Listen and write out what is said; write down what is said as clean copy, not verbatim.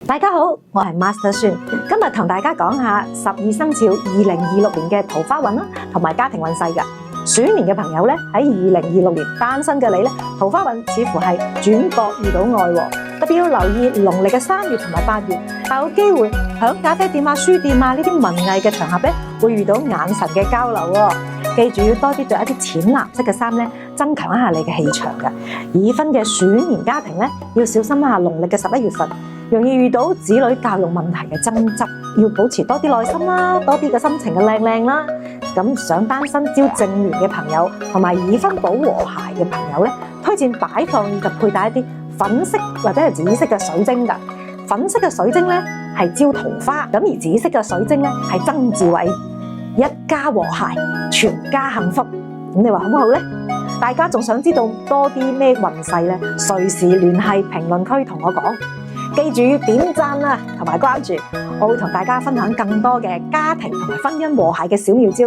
大家好，我係 Master 孫，今日同大家講下12生肖2026年嘅桃花運啦，同埋家庭運勢嘅。鼠年嘅朋友咧，喺2026年單身嘅你咧，桃花運似乎係轉角遇到愛喎，特別要留意農曆嘅3月同埋8月，有機會響咖啡店啊、書店啊呢啲文藝嘅場合咧，會遇到眼神嘅交流喎。記住要多啲着一啲淺藍色嘅衫咧，增強一下你嘅氣場嘅。已婚嘅鼠年家庭咧，要小心一下農曆嘅11月份。容易遇到子女教育問題嘅爭執，要保持多啲耐心啦，多啲嘅心情嘅靚啦。咁想單身招正緣嘅朋友，同埋已婚保和諧嘅朋友咧，推薦擺放以及佩戴一啲粉色或者係紫色嘅水晶㗎。粉色嘅水晶咧係招桃花，咁而紫色嘅水晶咧係增智慧，一家和諧，全家幸福。咁你話好唔好咧？大家仲想知道多啲咩運勢咧？隨時聯繫評論區同我講。記住點讚啊，同埋關注，我會同大家分享更多嘅家庭同埋婚姻和諧嘅小妙招。